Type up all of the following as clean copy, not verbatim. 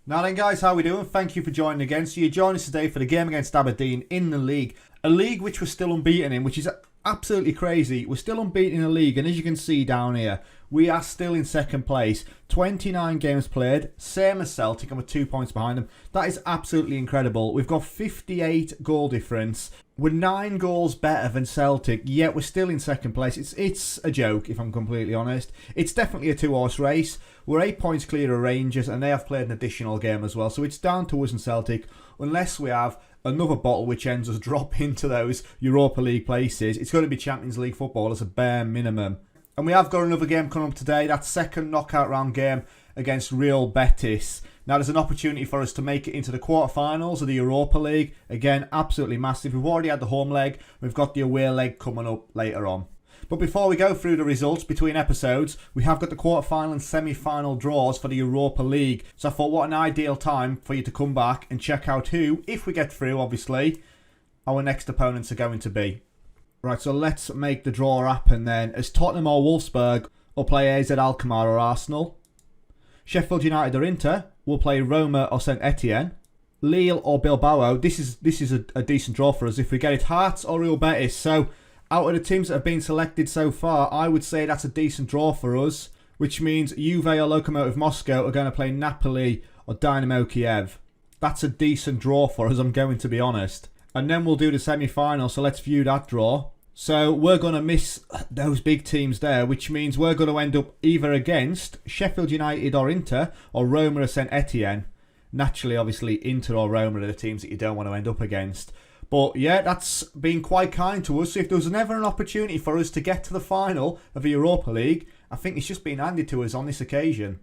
Now then guys, how we doing? Thank you for joining again. So you join us today for the game against Aberdeen in the league. A league which we're still unbeaten in, which is absolutely crazy. We're still unbeaten in the league, and as you can see down here, we are still in second place. 29 games played, same as Celtic, and we're 2 points behind them. That is absolutely incredible. We've got 58 goal difference. We're 9 goals better than Celtic, yet we're still in second place. It's a joke, if I'm completely honest. It's definitely a two-horse race. We're 8 points clear of Rangers, and they have played an additional game as well. So it's down to us and Celtic, unless we have another bottle which ends us drop into those Europa League places. It's going to be Champions League football as a bare minimum. And we have got another game coming up today, that second knockout round game against Real Betis. Now there's an opportunity for us to make it into the quarterfinals of the Europa League. Again, absolutely massive. We've already had the home leg. We've got the away leg coming up later on. But before we go through the results between episodes, we have got the quarterfinal and semi-final draws for the Europa League. So I thought, what an ideal time for you to come back and check out who, if we get through obviously, our next opponents are going to be. Right, so let's make the draw happen then. As Tottenham or Wolfsburg will play AZ Alkmaar or Arsenal. Sheffield United or Inter will play Roma or St Etienne. Lille or Bilbao. This is a decent draw for us if we get it. Hearts or Real Betis. So out of the teams that have been selected so far, I would say that's a decent draw for us, which means Juve or Lokomotiv Moscow are going to play Napoli or Dynamo Kiev. That's a decent draw for us, I'm going to be honest. And then we'll do the semi-final, so let's view that draw. So we're going to miss those big teams there, which means we're going to end up either against Sheffield United or Inter, or Roma or St Etienne. Naturally, obviously, Inter or Roma are the teams that you don't want to end up against. But yeah, that's been quite kind to us. So if there was never an opportunity for us to get to the final of the Europa League, I think it's just been handed to us on this occasion.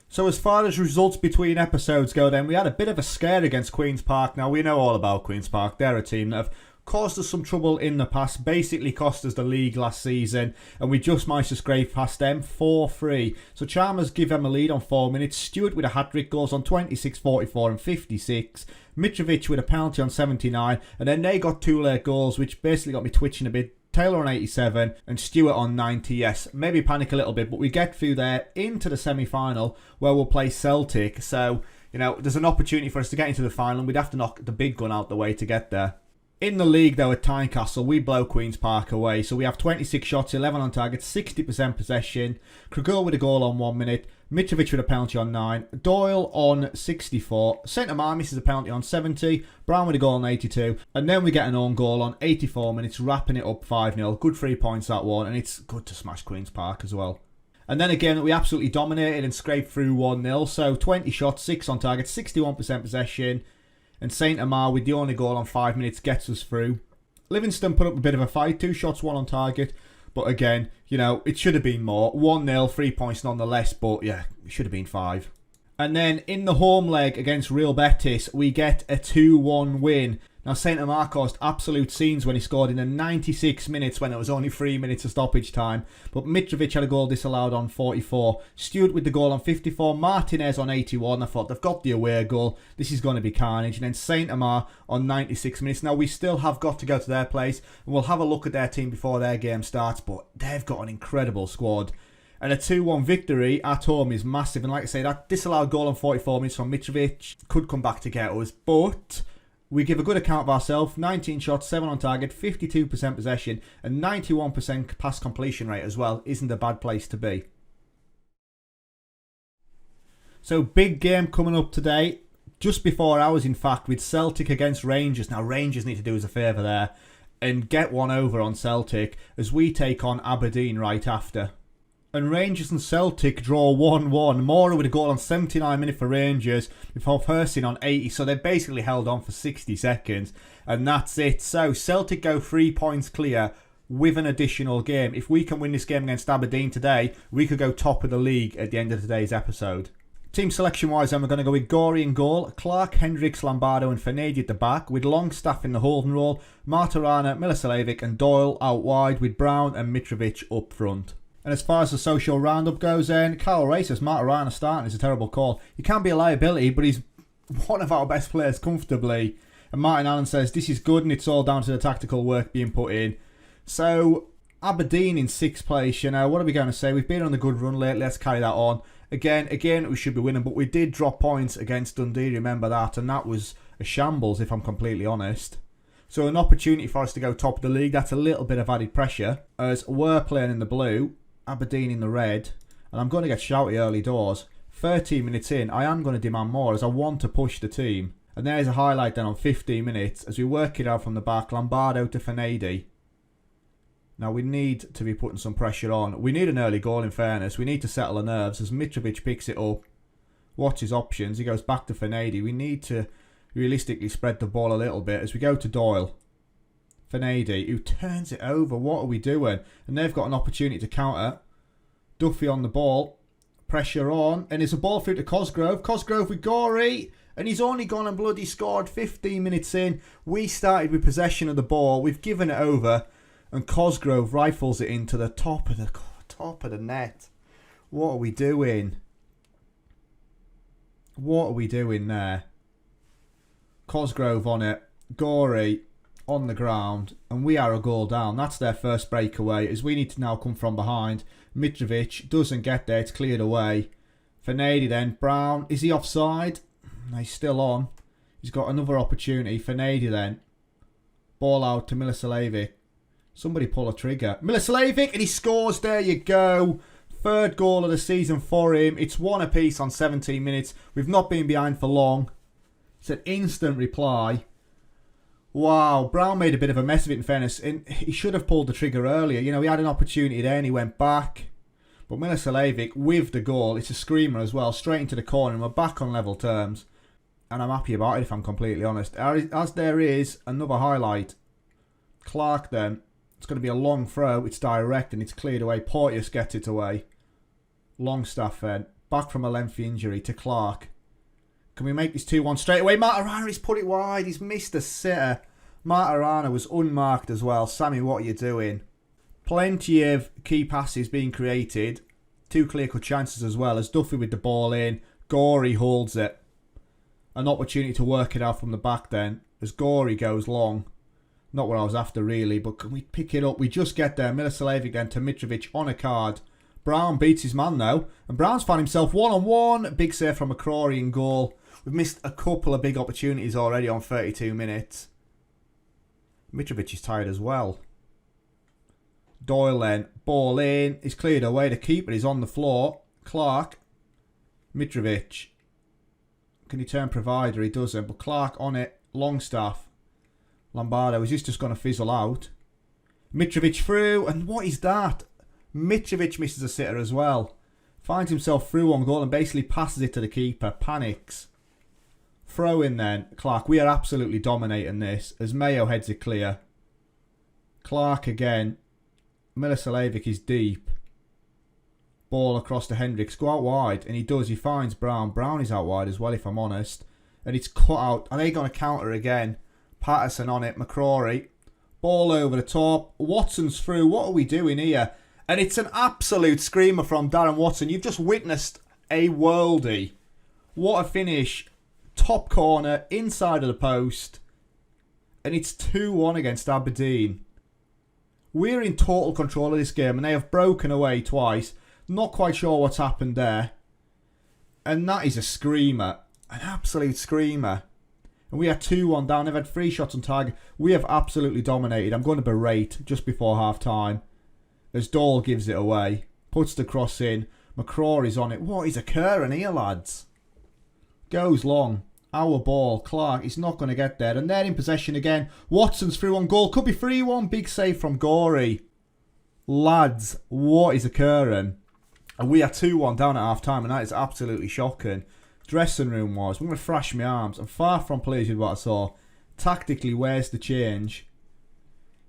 So as far as results between episodes go then, we had a bit of a scare against Queen's Park. Now we know all about Queen's Park. They're a team that have caused us some trouble in the past, basically cost us the league last season, and we just managed to scrape past them 4-3. So Chalmers give them a lead on 4 minutes. Stewart with a hat-trick goes on 26, 44 and 56. Mitrovic with a penalty on 79, and then they got 2 late goals, which basically got me twitching a bit. Taylor on 87 and Stewart on 90. Yes, maybe panic a little bit, but we get through there into the semi-final where we'll play Celtic. So, you know, there's an opportunity for us to get into the final, and we'd have to knock the big gun out the way to get there. In the league, though, at Tynecastle, we blow Queen's Park away. So we have 26 shots, 11 on target, 60% possession. Krugel with a goal on 1 minute. Mitrovic with a penalty on 9. Doyle on 64. Centre-Mar misses a penalty on 70. Brown with a goal on 82. And then we get an own goal on 84 minutes, wrapping it up 5-0. Good 3 points that one, and it's good to smash Queen's Park as well. And then again, we absolutely dominated and scraped through 1-0. So 20 shots, 6 on target, 61% possession. And Saint-Amar with the only goal on 5 minutes gets us through. Livingston put up a bit of a fight, 2 shots, 1 on target. But again, you know, it should have been more. 1-0, 3 points nonetheless, but yeah, it should have been 5. And then in the home leg against Real Betis, we get a 2-1 win. Now, Saint-Amar caused absolute scenes when he scored in the 96 minutes when it was only 3 minutes of stoppage time. But Mitrovic had a goal disallowed on 44. Stewart with the goal on 54. Martinez on 81. I thought, they've got the away goal. This is going to be carnage. And then Saint-Amar on 96 minutes. Now, we still have got to go to their place, and we'll have a look at their team before their game starts. But they've got an incredible squad. And a 2-1 victory at home is massive. And like I say, that disallowed goal on 44 minutes from Mitrovic could come back to get us. But we give a good account of ourselves. 19 shots, 7 on target, 52% possession, and 91% pass completion rate as well. Isn't a bad place to be. So big game coming up today. Just before ours, in fact, with Celtic against Rangers. Now Rangers need to do us a favour there and get one over on Celtic as we take on Aberdeen right after. And Rangers and Celtic draw 1-1. Mora with a goal on 79 minutes for Rangers before Persson on 80. So they basically held on for 60 seconds. And that's it. So Celtic go 3 points clear with an additional game. If we can win this game against Aberdeen today, we could go top of the league at the end of today's episode. Team selection wise, then we're going to go with Gorey in goal, Clark, Hendricks, Lombardo and Fernandes at the back, with Longstaff in the holding role, Martirana, Milicevic and Doyle out wide, with Brown and Mitrovic up front. And as far as the social roundup goes, then Carl Ray says Martirana starting is a terrible call. He can be a liability, but he's one of our best players comfortably. And Martin Allen says this is good and it's all down to the tactical work being put in. So Aberdeen in 6th place, you know, what are we going to say? We've been on a good run lately, let's carry that on. Again, we should be winning, but we did drop points against Dundee, remember that, and that was a shambles, if I'm completely honest. So an opportunity for us to go top of the league. That's a little bit of added pressure, as we're playing in the blue, Aberdeen in the red, and I'm going to get shouty early doors. 13 minutes in, I am going to demand more, as I want to push the team. And there's a highlight then on 15 minutes, as we work it out from the back, Lombardo to Fanedi. Now we need to be putting some pressure on. We need an early goal, in fairness. We need to settle the nerves, as Mitrovic picks it up. Watch his options. He goes back to Fanedi. We need to realistically spread the ball a little bit as we go to Doyle. Fanedi, who turns it over. What are we doing? And they've got an opportunity to counter. Duffy on the ball. Pressure on. And it's a ball through to Cosgrove. Cosgrove with Gorey. And he's only gone and bloody scored 15 minutes in. We started with possession of the ball. We've given it over. And Cosgrove rifles it into the top of the net. What are we doing? What are we doing there? Cosgrove on it. Gorey on the ground. And we are a goal down. That's their first breakaway, as we need to now come from behind. Mitrovic doesn't get there. It's cleared away. Fanedi then. Brown. Is he offside? No, he's still on. He's got another opportunity. Fanedi then. Ball out to Milicevic. Somebody pull a trigger. Milicevic, and he scores. There you go. Third goal of the season for him. It's 1 apiece on 17 minutes. We've not been behind for long. It's an instant reply. Wow, Brown made a bit of a mess of it, in fairness. And he should have pulled the trigger earlier. You know, he had an opportunity there and he went back. But Milicevic with the goal. It's a screamer as well. Straight into the corner, and we're back on level terms. And I'm happy about it, if I'm completely honest. As there is another highlight. Clark then. It's going to be a long throw. It's direct and it's cleared away. Porteous gets it away. Longstaff then. Back from a lengthy injury to Clark. Can we make this 2-1 straight away? Matarana, he's put it wide. He's missed a sitter. Matarana was unmarked as well. Sammy, what are you doing? Plenty of key passes being created. 2 clear-cut chances as well, as Duffy with the ball in. Gorey holds it. An opportunity to work it out from the back then, as Gorey goes long. Not what I was after really, but can we pick it up? We just get there. Milicevic then to Mitrovic on a card. Brown beats his man though, and Brown's found himself one-on-one. Big save from McCrory in goal. We've missed a couple of big opportunities already on 32 minutes. Mitrovic is tired as well. Doyle then, ball in. He's cleared away. The keeper is on the floor. Clark. Mitrovic. Can he turn provider? He doesn't, but Clark on it. Longstaff. Lombardo, is this just going to fizzle out? Mitrovic through, and what is that? Mitrovic misses a sitter as well. Finds himself through on goal and basically passes it to the keeper. Panics. Throw in then. Clark, we are absolutely dominating this as Mayo heads it clear. Clark again. Milicevic is deep. Ball across to Hendricks. Go out wide, and he does. He finds Brown. Brown is out wide as well, if I'm honest. And it's cut out. Are they going to counter again? Patterson on it, McCrory. Ball over the top. Watson's through. What are we doing here? And it's an absolute screamer from Darren Watson. You've just witnessed a worldie. What a finish. Top corner, inside of the post. And it's 2-1 against Aberdeen. We're in total control of this game, and they have broken away twice. Not quite sure what's happened there. And that is a screamer. An absolute screamer. And we are 2-1 down. They've had 3 shots on target. We have absolutely dominated. I'm going to berate just before half time. As Doyle gives it away. Puts the cross in. McCrory's on it. What is occurring here, lads? Goes long. Our ball. Clark is not going to get there. And they're in possession again. Watson's through on goal. Could be 3-1. Big save from Gorey. Lads, what is occurring? And we are 2-1 down at half time. And that is absolutely shocking. Dressing room was. I'm going to thrash my arms. I'm far from pleased with what I saw. Tactically, where's the change?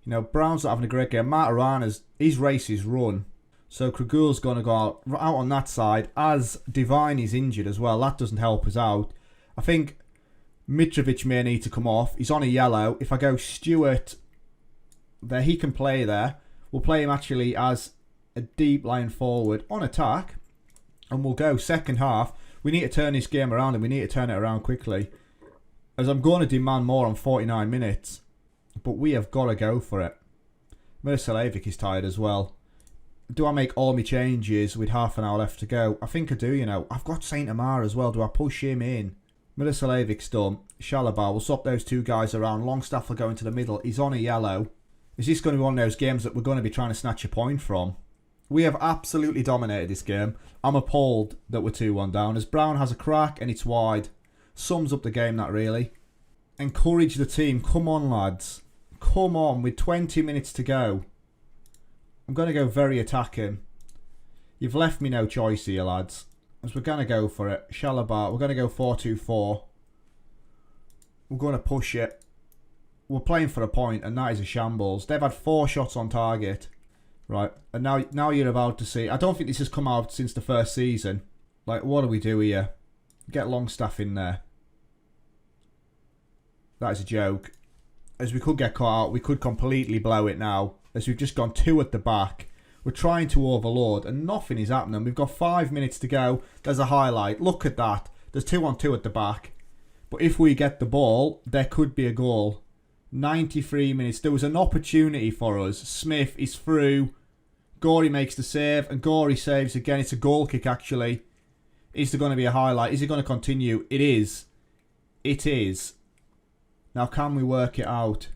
You know, Brown's not having a great game. Matarana's, his race is run. So Kragul's going to go out on that side. As Divine is injured as well. That doesn't help us out. I think Mitrovic may need to come off. He's on a yellow. If I go Stewart there, he can play there. We'll play him actually as a deep line forward on attack. And we'll go second half. We need to turn this game around, and we need to turn it around quickly. As I'm going to demand more on 49 minutes. But we have got to go for it. Milicevic is tired as well. Do I make all my changes with half an hour left to go? I think I do, you know. I've got Saint Amar as well. Do I push him in? Milosevic done. Shalabar, we'll swap those two guys around. Longstaff will go into the middle. He's on a yellow. Is this going to be one of those games that we're going to be trying to snatch a point from? We have absolutely dominated this game. I'm appalled that we're 2-1 down. As Brown has a crack and it's wide. Sums up the game, that really. Encourage the team. Come on, lads. Come on, with 20 minutes to go. I'm going to go very attacking. You've left me no choice here, lads. As we're going to go for it. Shalabar, we're going to go 4-2-4. We're going to push it. We're playing for a point, and that is a shambles. They've had 4 shots on target. Right, and now you're about to see. I don't think this has come out since the first season. Like, what do we do here? Get Longstaff in there. That is a joke. As we could get caught out, we could completely blow it now. As we've just gone 2 at the back. We're trying to overload and nothing is happening. We've got 5 minutes to go. There's a highlight. Look at that. There's 2-on-2 at the back. But if we get the ball, there could be a goal. 93 minutes. There was an opportunity for us. Smith is through. Gorey makes the save and Gorey saves again. It's a goal kick actually. Is there going to be a highlight? Is it going to continue? It is. It is. Now can we work it out?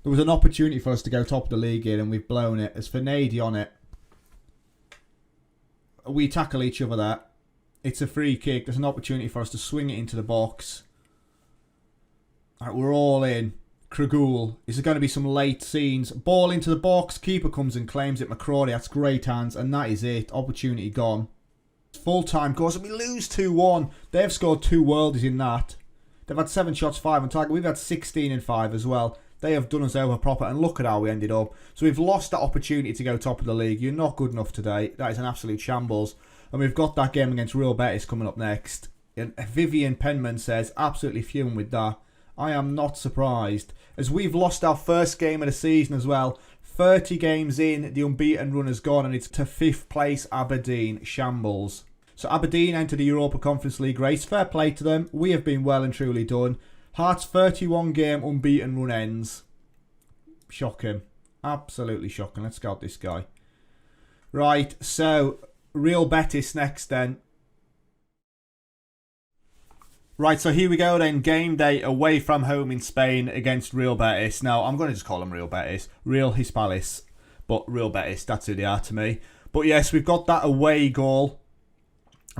There was an opportunity for us to go top of the league here and we've blown it. As for Nady on it. We tackle each other there. It's a free kick. There's an opportunity for us to swing it into the box. Right, we're all in. Kragul. Is there going to be some late scenes? Ball into the box. Keeper comes and claims it. McCrory. That's great hands. And that is it. Opportunity gone. Full time goes and we lose 2-1. They've scored 2 worldies in that. They've had 7 shots, 5 on target. We've had 16 and 5 as well. They have done us over proper, and look at how we ended up. So we've lost that opportunity to go top of the league. You're not good enough today. That is an absolute shambles. And we've got that game against Real Betis coming up next. And Vivian Penman says, absolutely fuming with that. I am not surprised. As we've lost our first game of the season as well. 30 games in, the unbeaten run has gone, and it's to 5th place Aberdeen. Shambles. So Aberdeen enter the Europa Conference League race. Fair play to them. We have been well and truly done. Hearts 31 game unbeaten run ends. Shocking. Absolutely shocking. Let's scout this guy. Right, so Real Betis next then. Right, so here we go then. Game day away from home in Spain against Real Betis. Now, I'm going to just call them Real Betis. Real Hispalis. But Real Betis, that's who they are to me. But yes, we've got that away goal.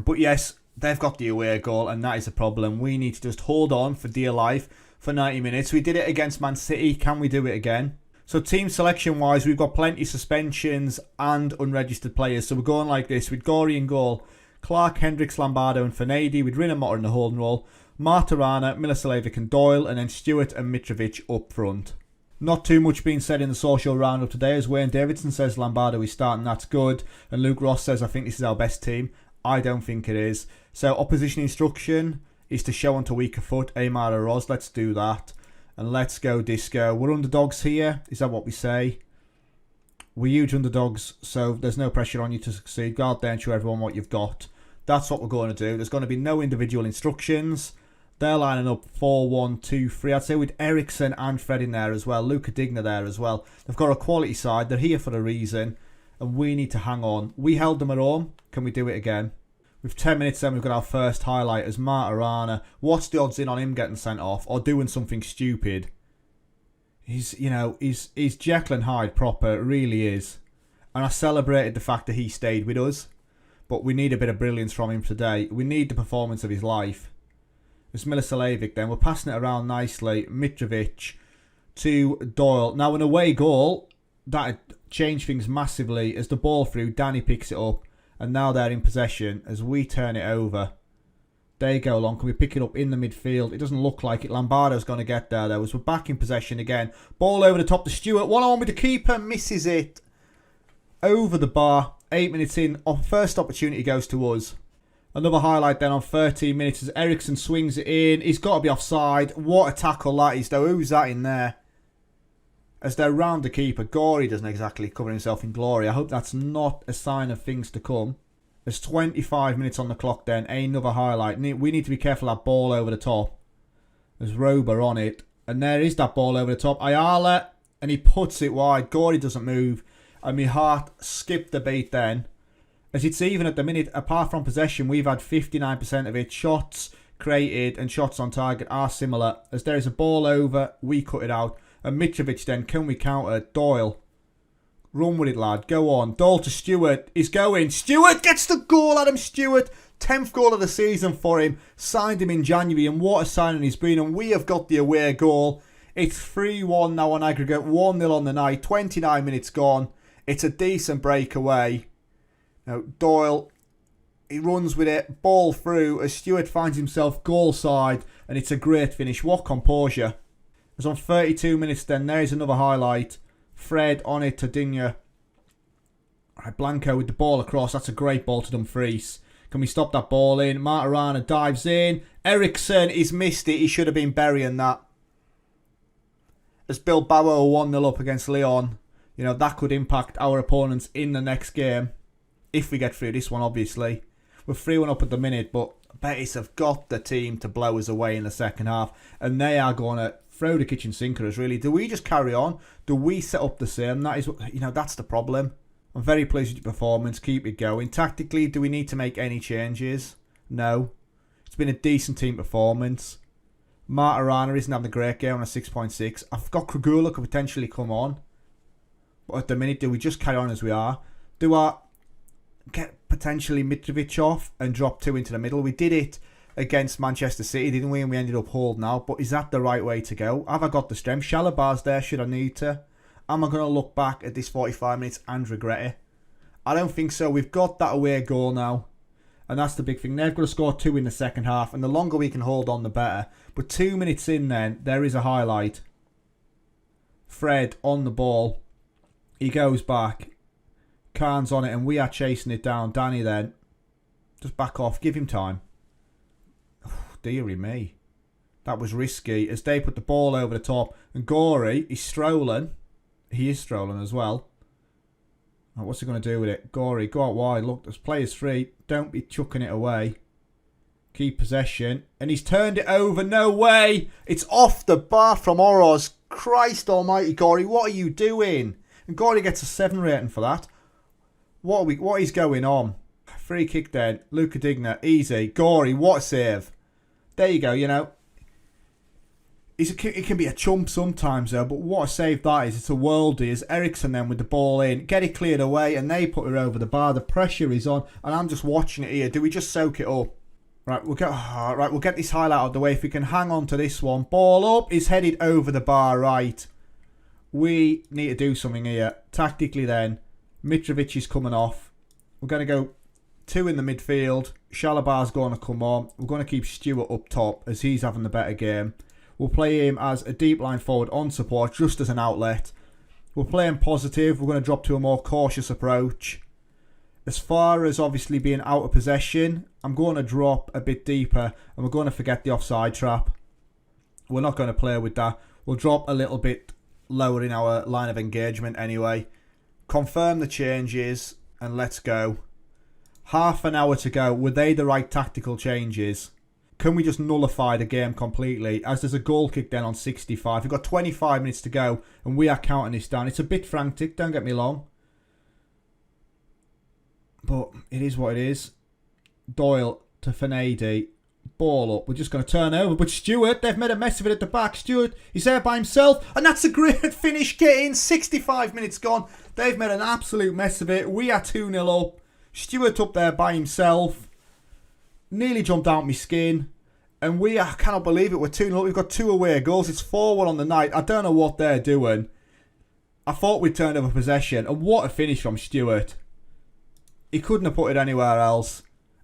But yes, they've got the away goal and that is a problem. We need to just hold on for dear life for 90 minutes. We did it against Man City. Can we do it again? So team selection wise, we've got plenty of suspensions and unregistered players. So we're going like this with Gorey in goal. Clark, Hendricks, Lombardo and Fanedi with Rinna Motter in the holding role. Martirana, Milosevic and Doyle, and then Stewart and Mitrovic up front. Not too much being said in the social roundup today, as Wayne Davidson says Lombardo is starting, that's good. And Luke Ross says I think this is our best team. I don't think it is. So opposition instruction is to show onto weaker foot. Aymar or Roz, let's do that. And let's go disco. We're underdogs here. Is that what we say? We're huge underdogs, so there's no pressure on you to succeed. Go out there and show everyone what you've got. That's what we're going to do. There's going to be no individual instructions. They're lining up 4-1-2-3. I'd say with Ericsson and Fred in there as well. Luca Digna there as well. They've got a quality side. They're here for a reason. And we need to hang on. We held them at home. Can we do it again? With 10 minutes then, we've got our first highlight as Martirana. What's the odds in on him getting sent off or doing something stupid? He's Jekyll and Hyde proper. It really is. And I celebrated the fact that he stayed with us. But we need a bit of brilliance from him today. We need the performance of his life. It's Milosevic then. We're passing it around nicely. Mitrovic to Doyle. Now an away goal, that changed things massively as the ball through. Danny picks it up. And now they're in possession as we turn it over. They go long. Can we pick it up in the midfield? It doesn't look like it. Lombardo's going to get there though as we're back in possession again. Ball over the top to Stewart. 1-on-1 with the keeper. Misses it. Over the bar. 8 minutes in. Our first opportunity goes to us. Another highlight then on 13 minutes as Ericsson swings it in. He's got to be offside. What a tackle that is though. Who's that in there? As they're round the keeper. Gorey doesn't exactly cover himself in glory. I hope that's not a sign of things to come. There's 25 minutes on the clock then. Another highlight. We need to be careful of that ball over the top. There's Rober on it. And there is that ball over the top. Ayala. And he puts it wide. Gorey doesn't move. and my heart skipped a beat then. As it's even at the minute, apart from possession, we've had 59% of it. Shots created and shots on target are similar. As there is a ball over, we cut it out. And Mitrovic then, can we counter? Doyle. Run with it, lad. Go on. Doyle to Stewart. He's going. Stewart gets the goal, Adam Stewart. 10th goal of the season for him. Signed him in January, and what a signing he's been. And we have got the away goal. It's 3-1 now on aggregate. 1-0 on the night. 29 minutes gone. It's a decent breakaway. Now, Doyle, he runs with it, ball through as Stewart finds himself goal side, and it's a great finish. What composure. It's on 32 minutes then. There's another highlight. Fred on it to Digne. Right, Blanco with the ball across. That's a great ball to Dumfries. Can we stop that ball in? Martirana dives in. Eriksson, he's missed it. He should have been burying that. As Bilbao 1-0 up against Lyon, you know, that could impact our opponents in the next game. If we get through this one, obviously. We're 3-1 up at the minute, but Betis have got the team to blow us away in the second half. And they are going to throw the kitchen sink at us, really. Do we just carry on? Do we set up the same? That is, you know, that's the problem. I'm very pleased with your performance. Keep it going. Tactically, do we need to make any changes? No. It's been a decent team performance. Martirana isn't having a great game on a 6.6. I've got Kragula could potentially come on. But at the minute, do we just carry on as we are? Do I get potentially Mitrovic off and drop 2 into the middle? We did it against Manchester City, didn't we? And we ended up holding out. But is that the right way to go? Have I got the strength? Shalabar's there, should I need to? Am I going to look back at this 45 minutes and regret it? I don't think so. We've got that away goal now. And that's the big thing. They've got to score 2 in the second half. And the longer we can hold on, the better. But 2 minutes in then, there is a highlight. Fred on the ball. He goes back. Khan's on it and we are chasing it down. Danny then. Just back off. Give him time. Oh, dearie me. That was risky as they put the ball over the top. And Gorey, he's strolling. He is strolling as well. Oh, what's he going to do with it? Gorey, go out wide. Look, there's players free. Don't be chucking it away. Keep possession. And he's turned it over. No way. It's off the bar from Oroz. Christ almighty, Gorey. What are you doing? And Gorey gets a 7 rating for that. What is going on? Free kick then. Luca Digne. Easy. Gorey, what a save. There you go, you know. He can be a chump sometimes though, but what a save that is. It's a worldie. As Eriksson then with the ball in. Get it cleared away and they put it over the bar. The pressure is on and I'm just watching it here. Do we just soak it up? Right, we'll get this highlight out of the way. If we can hang on to this one. Ball up is headed over the bar, right. We need to do something here. Tactically then, Mitrovic is coming off. We're going to go 2 in the midfield. Shalabar's going to come on. We're going to keep Stewart up top as he's having the better game. We'll play him as a deep line forward on support, just as an outlet. We'll play him positive. We're going to drop to a more cautious approach. As far as obviously being out of possession, I'm going to drop a bit deeper and we're going to forget the offside trap. We're not going to play with that. We'll drop a little bit lower in our line of engagement anyway. Confirm the changes and let's go. Half an hour to go. Were they the right tactical changes? Can we just nullify the game completely? As there's a goal kick then on 65. We've got 25 minutes to go and we are counting this down. It's a bit frantic, don't get me wrong. But it is what it is. Doyle to Finidi. Ball up. We're just going to turn over. But Stewart, they've made a mess of it at the back. Stewart, he's there by himself. And that's a great finish. Get in. 65 minutes gone. They've made an absolute mess of it. We are 2-0 up. Stewart up there by himself. Nearly jumped out my skin. And I cannot believe it. We're 2-0 up. We've got 2 away goals. It's 4-1 on the night. I don't know what they're doing. I thought we'd turned over possession. And what a finish from Stewart. He couldn't have put it anywhere else.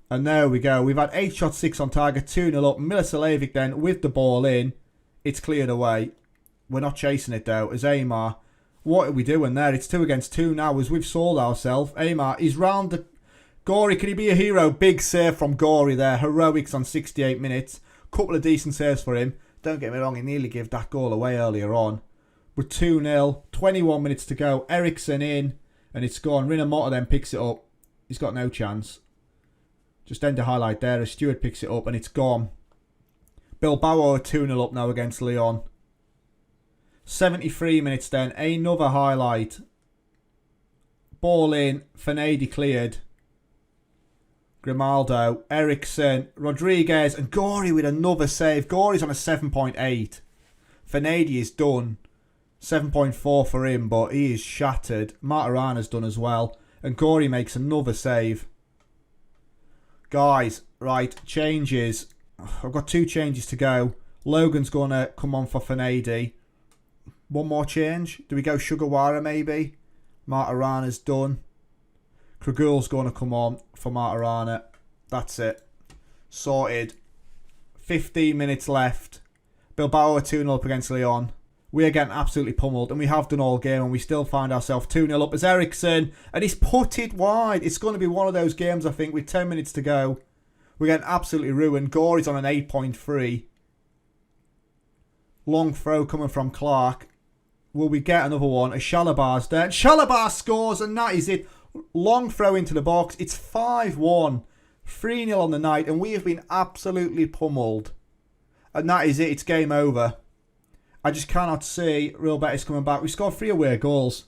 And there we go. We've had 8 shots, 6 on target, 2-0 up. Milicevic then with the ball in. It's cleared away. We're not chasing it though. As Amar, what are we doing there? It's 2 against 2 now as we've sold ourselves. Amar, he's round the... Gorey, can he be a hero? Big save from Gorey there. Heroics on 68 minutes. Couple of decent saves for him. Don't get me wrong, he nearly gave that goal away earlier on. We're 2-0. 21 minutes to go. Eriksson in. And it's gone. Rinamoto then picks it up. He's got no chance. Just end the highlight there as Stewart picks it up and it's gone. Bilbao are 2-0 up now against Lyon. 73 minutes then. Another highlight. Ball in. Fanady cleared. Grimaldo, Ericsson, Rodriguez, and Gorey with another save. Gorey's on a 7.8. Fanady is done. 7.4 for him, but he is shattered. Matarana's done as well. And Gorey makes another save. Guys, right, changes. I've got 2 changes to go. Logan's going to come on for Fanady. One more change. Do we go Sugawara maybe? Matarana's done. Kragul's going to come on for Matarana. That's it. Sorted. 15 minutes left. Bilbao are 2-0 up against Lyon. We are getting absolutely pummeled, and we have done all game, and we still find ourselves 2-0 up as Ericsson, and he's put it wide. It's going to be one of those games, I think, with 10 minutes to go. We're getting absolutely ruined. Gorey's on an 8.3. Long throw coming from Clark. Will we get another one? A Shalabar's there. Shalabar scores, and that is it. Long throw into the box. It's 5-1. 3-0 on the night, and we have been absolutely pummeled. And that is it. It's game over. I just cannot see Real Betis coming back. We scored 3 away goals.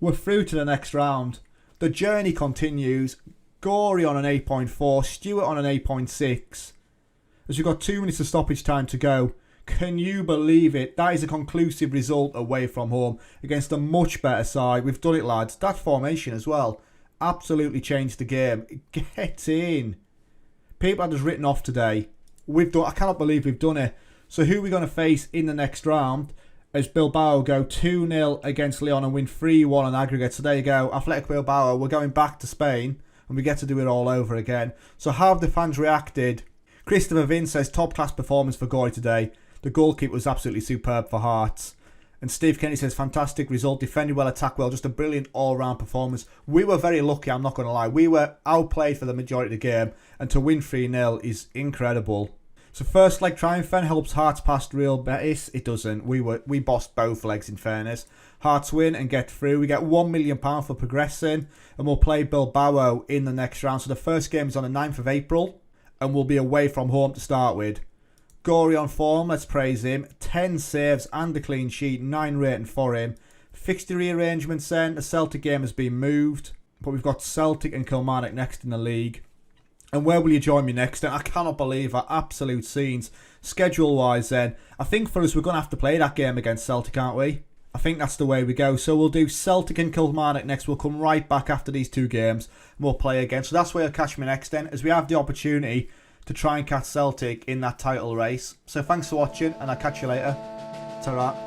We're through to the next round. The journey continues. Gorey on an 8.4. Stewart on an 8.6. As we've got 2 minutes of stoppage time to go. Can you believe it? That is a conclusive result away from home against a much better side. We've done it, lads. That formation as well absolutely changed the game. Get in. People had us written off today. We've done. I cannot believe we've done it. So who are we going to face in the next round? As Bilbao go 2-0 against Lyon and win 3-1 on aggregate. So there you go. Athletic Bilbao. We're going back to Spain and we get to do it all over again. So how have the fans reacted? Christopher Vin says top class performance for Gorey today. The goalkeeper was absolutely superb for Hearts. And Steve Kennedy says, fantastic result, defended well, attacked well, just a brilliant all-round performance. We were very lucky, I'm not going to lie. We were outplayed for the majority of the game, and to win 3-0 is incredible. So first leg triumph then helps Hearts past Real Betis. It doesn't. We bossed both legs in fairness. Hearts win and get through. We get £1 million for progressing, and we'll play Bilbao in the next round. So the first game is on the 9th of April, and we'll be away from home to start with. Gorey on form, let's praise him. 10 saves and a clean sheet, 9 rating for him. Fixture rearrangements then, the Celtic game has been moved. But we've got Celtic and Kilmarnock next in the league. And where will you join me next? And I cannot believe our absolute scenes. Schedule-wise then, I think for us we're going to have to play that game against Celtic, aren't we? I think that's the way we go. So we'll do Celtic and Kilmarnock next. We'll come right back after these 2 games and we'll play again. So that's where you'll catch me next then, as we have the opportunity to try and catch Celtic in that title race. So thanks for watching, and I'll catch you later. Ta-ra.